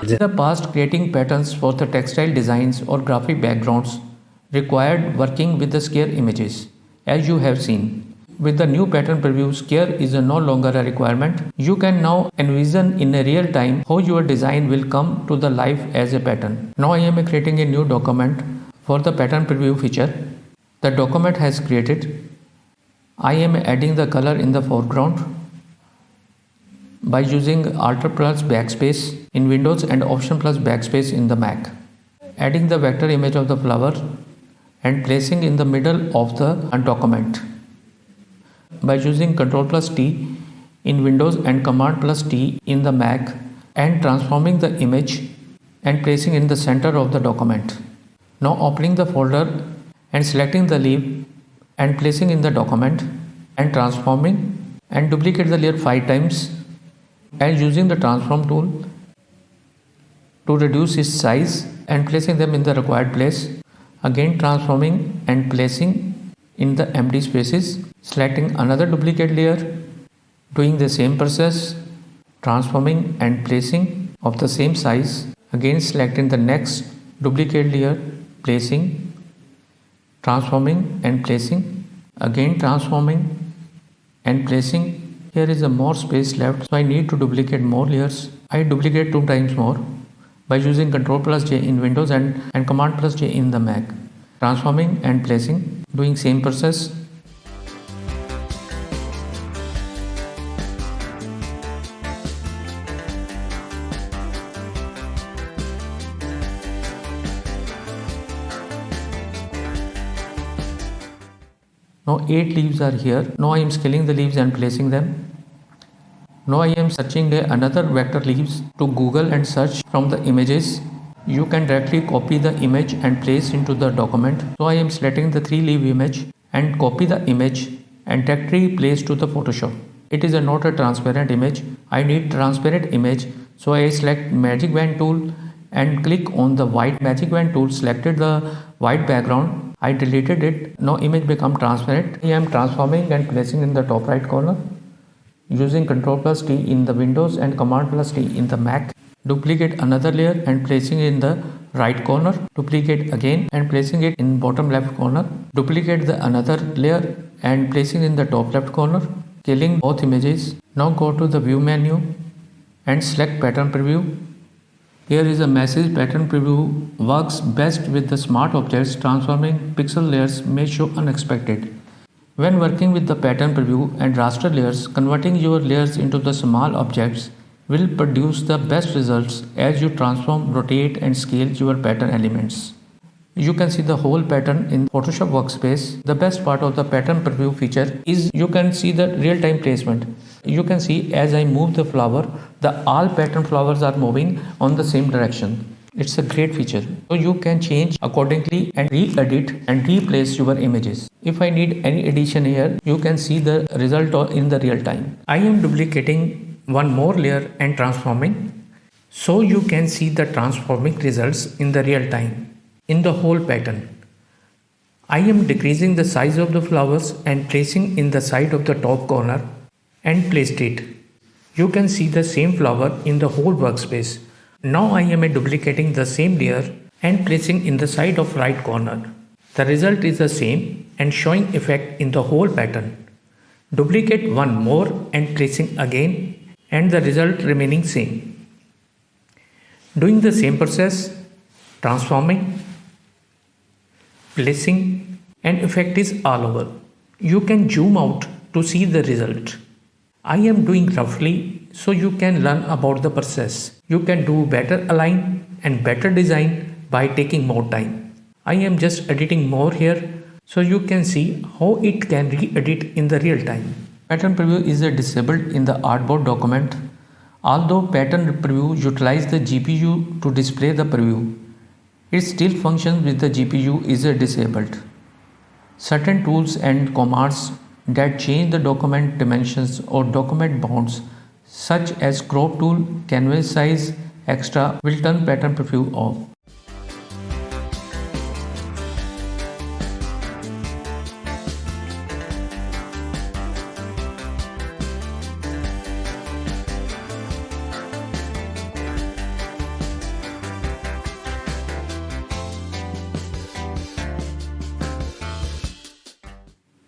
In the past, creating patterns for the textile designs or graphic backgrounds required working with the square images, as you have seen. With the new pattern preview, square is no longer a requirement. You can now envision in a real time how your design will come to the life as a pattern. Now I am creating a new document for the pattern preview feature. The document has created. I am adding the color in the foreground by using Alt plus backspace in Windows and Option plus backspace in the Mac. Adding the vector image of the flower and placing in the middle of the document by using Ctrl plus T in Windows and Command plus T in the Mac, and transforming the image and placing in the center of the document. Now opening the folder and selecting the leaf and placing in the document and transforming, and duplicate the layer 5 times and using the transform tool to reduce its size and placing them in the required place. Again transforming and placing in the empty spaces, selecting another duplicate layer, doing the same process, transforming and placing of the same size, again selecting the next duplicate layer, placing, transforming and placing, again transforming and placing. Here is a more space left, so I need to duplicate more layers. I duplicate 2 times more by using Ctrl plus J in Windows and Command plus J in the Mac. Transforming and placing, doing same process. Now 8 leaves are here. Now I am scaling the leaves and placing them. Now I am searching another vector leaves to Google and search from the images. You can directly copy the image and place into the document. So I am selecting the 3 leaf image and copy the image and directly place to the Photoshop. It is not a transparent image. I need transparent image. So I select magic wand tool and click on the white magic wand tool, selected the white background. I deleted it. Now image become transparent. I am transforming and placing in the top right corner. Using Ctrl plus T in the Windows and Command plus T in the Mac. Duplicate another layer and placing it in the right corner. Duplicate again and placing it in bottom left corner. Duplicate the another layer and placing in the top left corner. Killing both images. Now go to the view menu and select pattern preview. Here is a message: pattern preview works best with the smart objects. Transforming pixel layers may show unexpected. When working with the pattern preview and raster layers, converting your layers into the small objects will produce the best results as you transform, rotate and scale your pattern elements. You can see the whole pattern in Photoshop workspace. The best part of the pattern preview feature is you can see the real-time placement. You can see as I move the flower, the all pattern flowers are moving on the same direction. It's a great feature. So you can change accordingly and re-edit and replace your images. If I need any addition here, you can see the result in the real time. I am duplicating one more layer and transforming. So you can see the transforming results in the real time in the whole pattern. I am decreasing the size of the flowers and placing in the side of the top corner and placed it. You can see the same flower in the whole workspace. Now I am duplicating the same layer and placing in the side of right corner. The result is the same and showing effect in the whole pattern. Duplicate one more and placing again and the result remaining same. Doing the same process, transforming, placing and effect is all over. You can zoom out to see the result. I am doing roughly so you can learn about the process. You can do better align and better design by taking more time. I am just editing more here so you can see how it can re-edit in the real time. Pattern preview is disabled in the artboard document. Although pattern preview utilizes the GPU to display the preview, it still functions with the GPU is disabled. Certain tools and commands that change the document dimensions or document bounds, such as crop tool, canvas size, extra, will turn pattern preview off.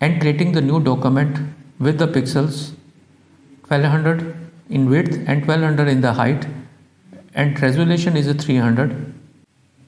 And creating the new document with the pixels 1200 in width and 1200 in the height and resolution is 300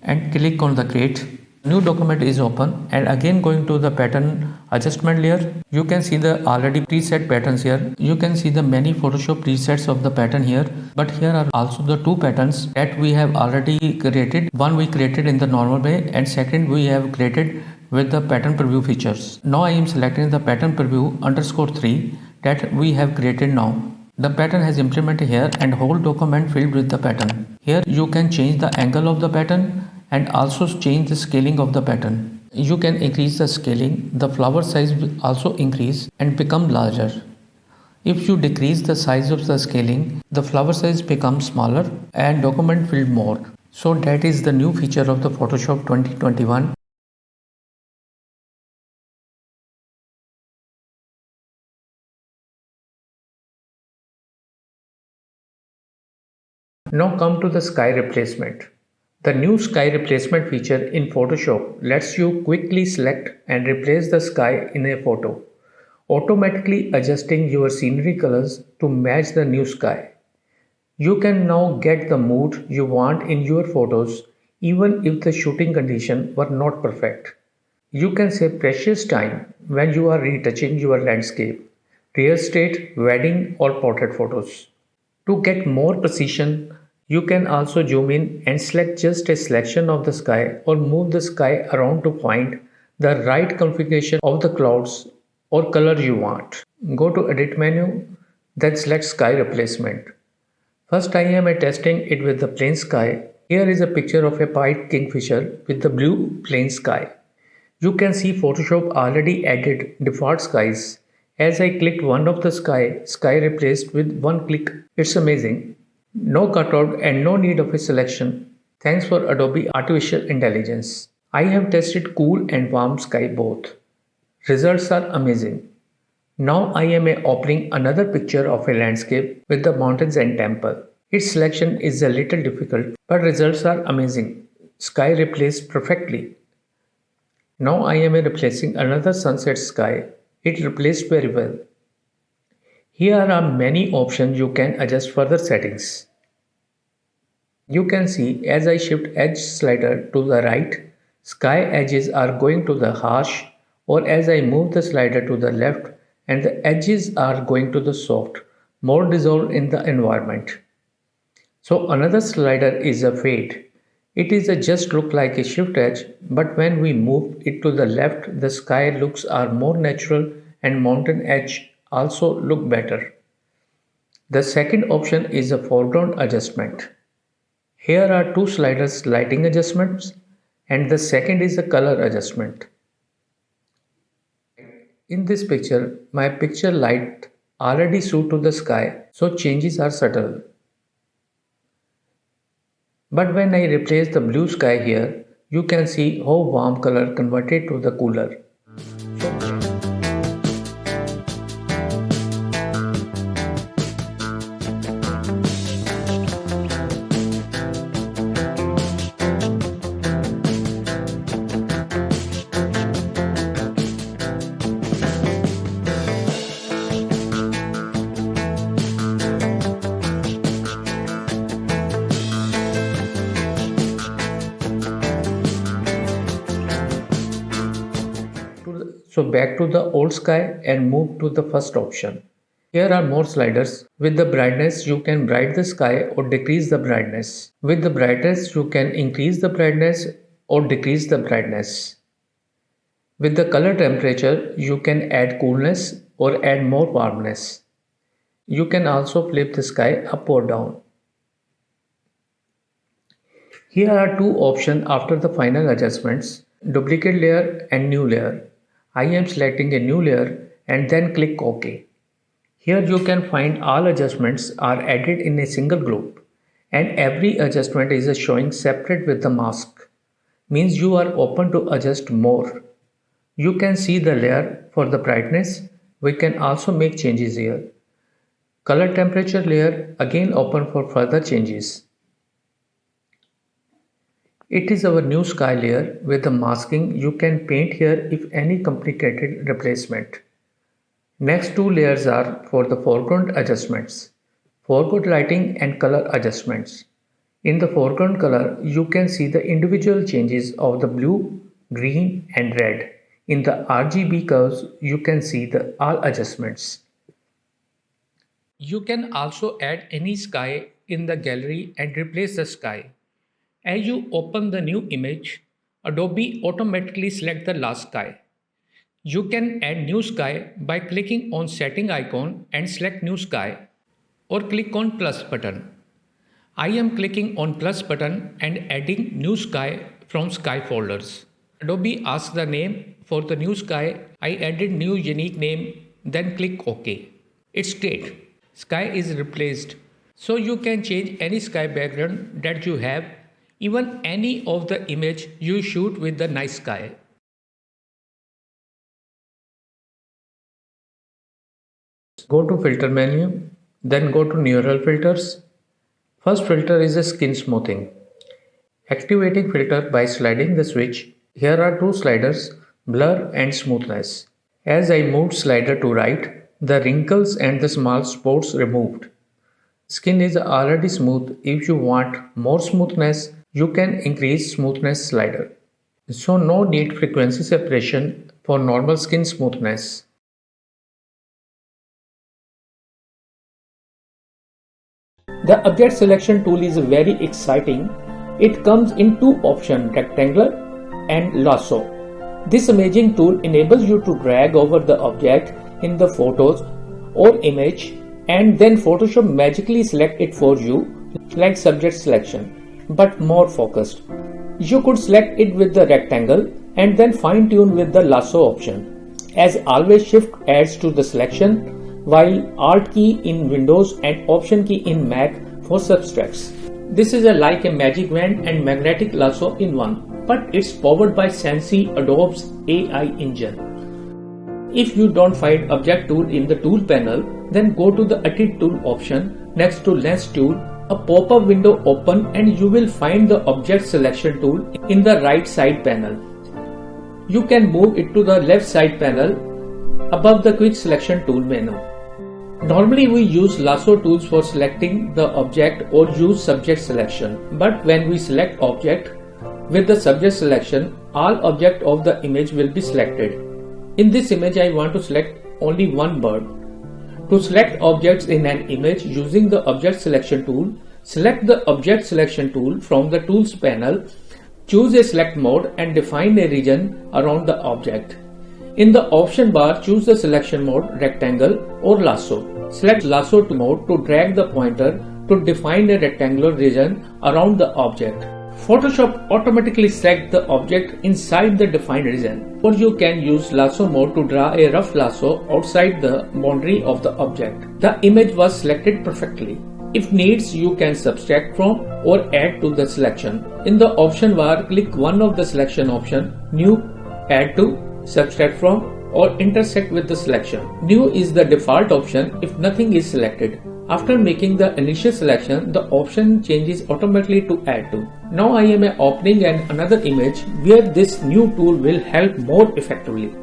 and click on the create. New document is open and again going to the pattern adjustment layer. You can see the already preset patterns here. You can see the many Photoshop presets of the pattern here, but here are also the two patterns that we have already created. One we created in the normal way and second we have created with the pattern preview features. Now I am selecting the pattern preview _3 that we have created now. The pattern has implemented here and whole document filled with the pattern. Here you can change the angle of the pattern and also change the scaling of the pattern. You can increase the scaling, the flower size will also increase and become larger. If you decrease the size of the scaling, the flower size becomes smaller and document filled more. So that is the new feature of the Photoshop 2021. Now come to the sky replacement. The new sky replacement feature in Photoshop lets you quickly select and replace the sky in a photo, automatically adjusting your scenery colors to match the new sky. You can now get the mood you want in your photos even if the shooting conditions were not perfect. You can save precious time when you are retouching your landscape, real estate, wedding, or portrait photos. To get more precision, you can also zoom in and select just a selection of the sky or move the sky around to find the right configuration of the clouds or color you want. Go to Edit menu, then select Sky Replacement. First, I am testing it with the plain sky. Here is a picture of a white kingfisher with the blue plain sky. You can see Photoshop already added default skies. As I clicked one of the sky replaced with one click. It's amazing. No cutout and no need of a selection. Thanks for Adobe Artificial Intelligence. I have tested cool and warm sky both. Results are amazing. Now I am opening another picture of a landscape with the mountains and temple. Its selection is a little difficult, but results are amazing. Sky replaced perfectly. Now I am replacing another sunset sky. It replaced very well. Here are many options you can adjust further settings. You can see as I shift edge slider to the right, sky edges are going to the harsh, or as I move the slider to the left and the edges are going to the soft, more dissolved in the environment. So another slider is a fade. It is a just look like a shift edge, but when we move it to the left, the sky looks are more natural and mountain edge also look better. The second option is a foreground adjustment. Here are two sliders lighting adjustments and the second is a color adjustment. In this picture, my picture light already suit to the sky, so changes are subtle. But when I replace the blue sky here, you can see how warm color converted to the cooler. So back to the old sky and move to the first option. Here are more sliders. With the brightness, you can brighten the sky or decrease the brightness. With the brightness, you can increase the brightness or decrease the brightness. With the color temperature, you can add coolness or add more warmness. You can also flip the sky up or down. Here are two options after the final adjustments, duplicate layer and new layer. I am selecting a new layer and then click OK. Here you can find all adjustments are added in a single group and every adjustment is showing separate with the mask. Means you are open to adjust more. You can see the layer for the brightness. We can also make changes here. Color temperature layer again open for further changes. It is our new sky layer with the masking. You can paint here if any complicated replacement. Next two layers are for the foreground adjustments, foreground lighting and color adjustments. In the foreground color, you can see the individual changes of the blue, green and red. In the RGB curves, you can see the all adjustments. You can also add any sky in the gallery and replace the sky. As you open the new image, Adobe automatically select the last sky. You can add new sky by clicking on setting icon and select new sky or click on plus button. I am clicking on plus button and adding new sky from sky folders. Adobe asks the name for the new sky. I added new unique name, then click OK. It's great. Sky is replaced. So you can change any sky background that you have, even any of the image you shoot with the night sky. Go to filter menu, then go to neural filters. First filter is a skin smoothing. Activating filter by sliding the switch. Here are two sliders, blur and smoothness. As I moved slider to right, the wrinkles and the small spots removed. Skin is already smooth. If you want more smoothness, you can increase smoothness slider. So no need frequency separation for normal skin smoothness. The object selection tool is very exciting. It comes in two options, rectangular and lasso. This amazing tool enables you to drag over the object in the photos or image and then Photoshop magically select it for you like subject selection, but more focused. You could select it with the rectangle and then fine tune with the lasso option. As always, Shift adds to the selection while Alt key in Windows and Option key in Mac for subtracts. This is like a magic wand and magnetic lasso in one, but it's powered by Sensei Adobe's AI engine. If you don't find object tool in the tool panel, then go to the edit tool option next to lens tool. A pop-up window open and you will find the object selection tool in the right side panel. You can move it to the left side panel above the quick selection tool menu. Normally we use lasso tools for selecting the object or use subject selection, but when we select object with the subject selection, all object of the image will be selected. In this image I want to select only one bird. To select objects in an image using the object selection tool, select the object selection tool from the tools panel, choose a select mode and define a region around the object. In the option bar, choose the selection mode, rectangle or lasso. Select lasso mode to drag the pointer to define a rectangular region around the object. Photoshop automatically selects the object inside the defined region, or you can use lasso mode to draw a rough lasso outside the boundary of the object. The image was selected perfectly. If needs, you can subtract from or add to the selection. In the option bar, click one of the selection option, New, Add to, Subtract from or intersect with the selection. New is the default option if nothing is selected. After making the initial selection, the option changes automatically to Add to. Now I am opening another image where this new tool will help more effectively.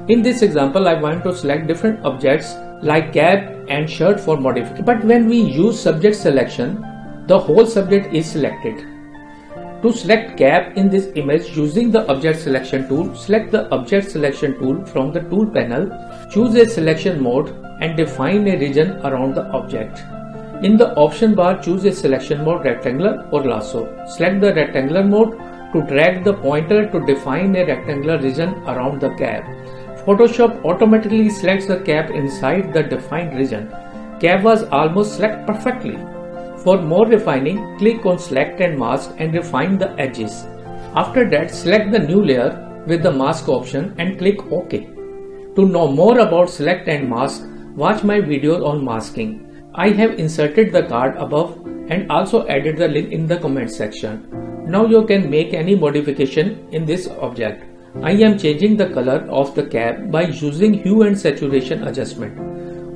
In this example, I want to select different objects like cap and shirt for modification. But when we use subject selection, the whole subject is selected. To select cap in this image using the object selection tool, select the object selection tool from the tool panel, choose a selection mode and define a region around the object. In the option bar, choose a selection mode, rectangular or lasso. Select the rectangular mode to drag the pointer to define a rectangular region around the cap. Photoshop automatically selects the cap inside the defined region. Cap was almost selected perfectly. For more refining, click on Select and Mask and refine the edges. After that, select the new layer with the mask option and click OK. To know more about Select and Mask, watch my videos on masking. I have inserted the card above and also added the link in the comment section. Now you can make any modification in this object. I am changing the color of the cap by using hue and saturation adjustment.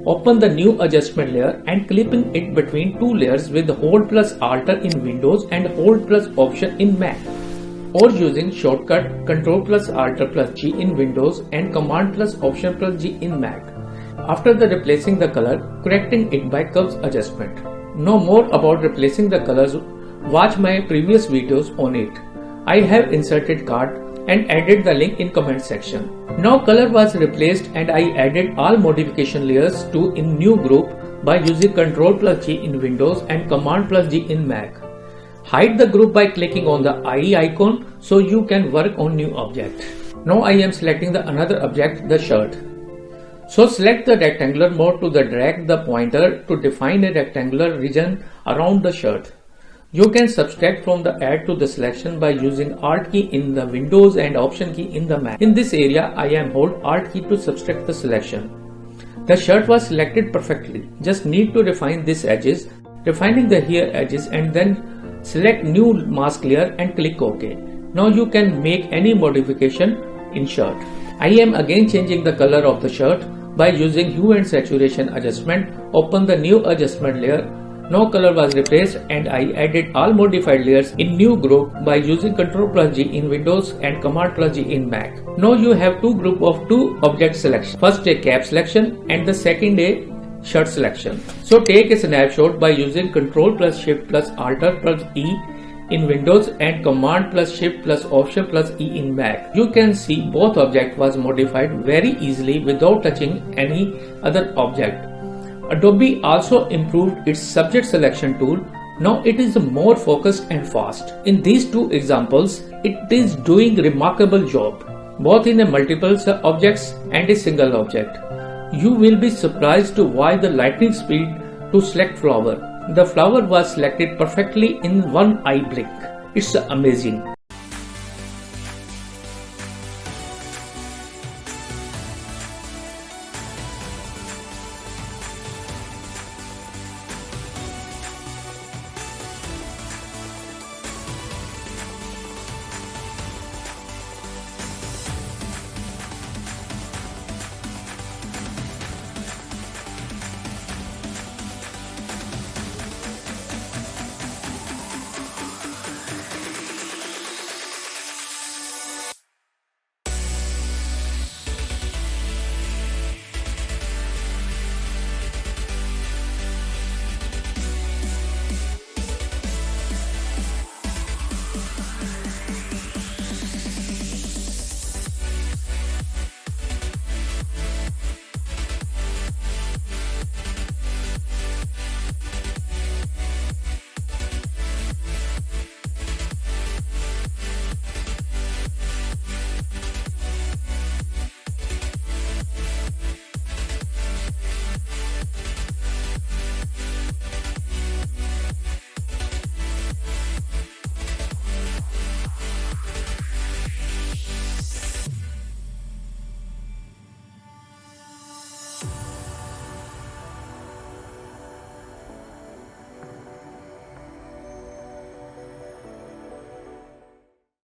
Open the new adjustment layer and clipping it between two layers with Hold plus Alt in Windows and Hold plus Option in Mac, or using shortcut Ctrl plus Alt plus G in Windows and Command plus Option plus G in Mac. After replacing the color, correcting it by curves adjustment. Know more about replacing the colors, watch my previous videos on it. I have inserted card and added the link in comment section. Now color was replaced and I added all modification layers to in new group by using Ctrl plus G in Windows and Command plus G in Mac. Hide the group by clicking on the eye icon so you can work on new object. Now I am selecting the another object, the shirt. So select the rectangular mode to drag the pointer to define a rectangular region around the shirt. You can subtract from the add to the selection by using Alt key in the Windows and Option key in the Mac. In this area, I am hold Alt key to subtract the selection. The shirt was selected perfectly. Just need to refine these edges, refining the here edges and then select new mask layer and click OK. Now you can make any modification in shirt. I am again changing the color of the shirt by using hue and saturation adjustment. Open the new adjustment layer. No color was replaced and I added all modified layers in new group by using Ctrl plus G in Windows and Command plus G in Mac. Now you have two group of two object selection. First a cap selection and the second a shirt selection. So take a snapshot by using Ctrl plus Shift plus Alt plus E in Windows and Command plus Shift plus Option plus E in Mac. You can see both object was modified very easily without touching any other object. Adobe also improved its subject selection tool. Now it is more focused and fast. In these two examples, it is doing remarkable job, both in a multiple objects and a single object. You will be surprised to why the lightning speed to select flower. The flower was selected perfectly in one eye blink. It's amazing.